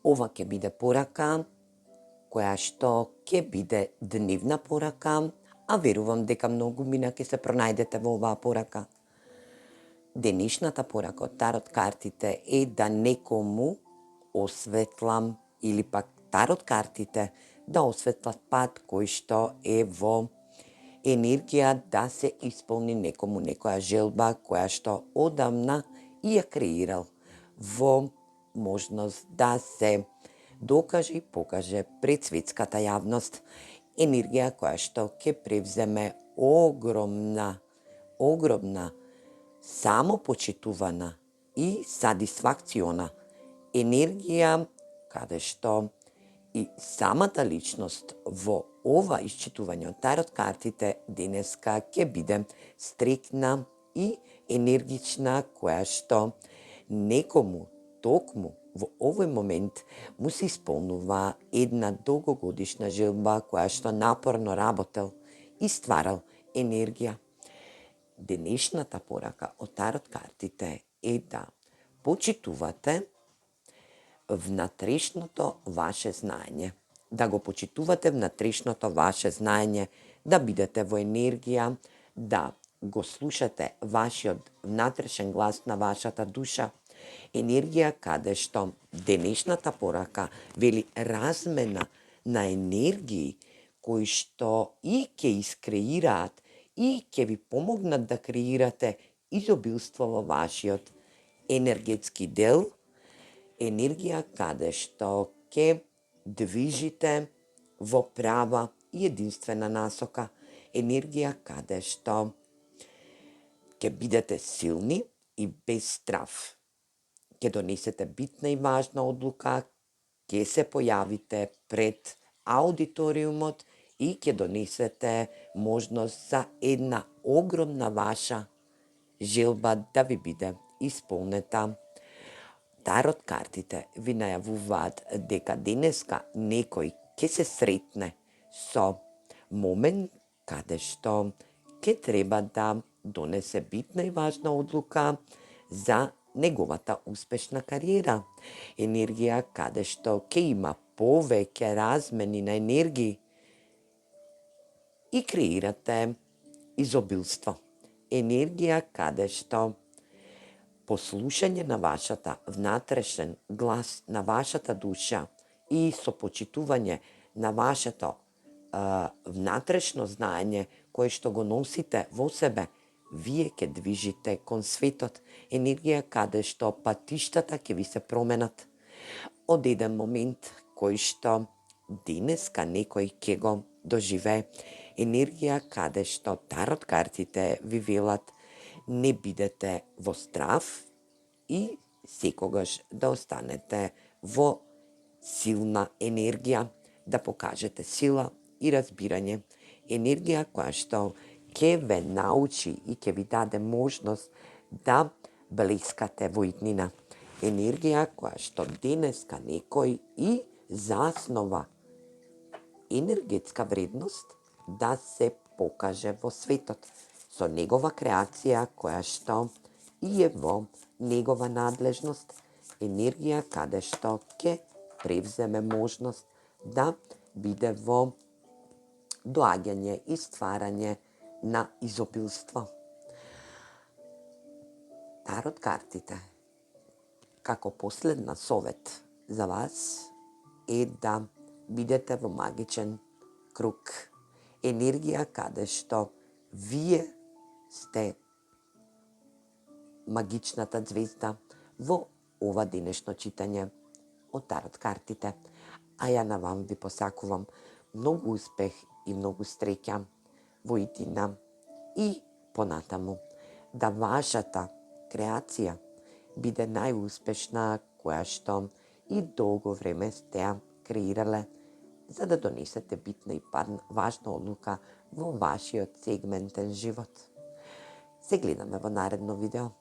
Ова ќе биде порака која што ќе биде дневна порака, а верувам дека многу мина ќе се пронајдете во оваа порака. Денешната порака од тарот картите е да некому осветлам или пак тарот картите да осветлат пат кој што е во енергија да се исполни некому некоја желба која што одамна ја креирал во можност да се докаже и покаже пред светската јавност. Енергија која што ќе превземе огромна самопочитувана и сатисфакциона енергија, каде што и самата личност во ова исчитување од тарот картите денеска ќе биде стрекна и енергична, која што некому токму во овој момент му се исполнува една долгогодишна желба која што напорно работел и стварал енергија. Денешната порака од тарот картите е да почитувате внатрешното ваше знаење. Да го почитувате внатрешното ваше знаење, да бидете во енергија, да го слушате вашиот внатрешен глас на вашата душа, енергија каде што денешната порака вели размена на енергии кои што и ќе искреираат и ќе ви помогнат да креирате изобилство во вашиот енергетски дел, енергија каде што ќе движите во права и единствена насока, енергија каде што ќе бидете силни и без страв. Ќе донесете битна и важна одлука, ќе се појавите пред аудиториумот и ќе донесете можност за една огромна ваша желба да ви биде исполнета. Тарот картите ви најавуваат дека денеска некој ќе се сретне со момент каде што ќе треба да донесе битна и важна одлука за неговата успешна кариера. Енергија каде што ќе има повеќе размени на енергии и креирате изобилство. Енергија каде што послушање на вашата внатрешен глас, на вашата душа и сопочитување на вашето внатрешно знаење кое што го носите во себе, вие ќе движите кон светот. Енергија каде што патиштата ќе ви се променат од еден момент кој што денеска некој ќе го доживее. Енергија каде што тарот картите ви велат не бидете во страв и секогаш да останете во силна енергија, да покажете сила и разбирање. Енергија која што ќе ве научи и ќе ви даде можност да блескате во иднина. Енергија која што денеска некој и заснова енергетска вредност да се покаже во светот со негова креација која што и е во негова надлежност. Енергија каде што ќе превземе можност да биде во доаѓање и стварање на изобилство. Тарот картите, како последна совет за вас, е да бидете во магичен круг. Енергија каде што вие сте магичната звезда во ова денешно читање од тарот картите. А ја на вам ви посакувам многу успех и многу среќа во иднина и понатаму. Да вашата креација биде најуспешна која што и долго време сте ја креирале, за да донесете битна и важна одлука во вашиот сегментен живот. Се гледаме во наредно видео.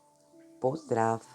Поздрав!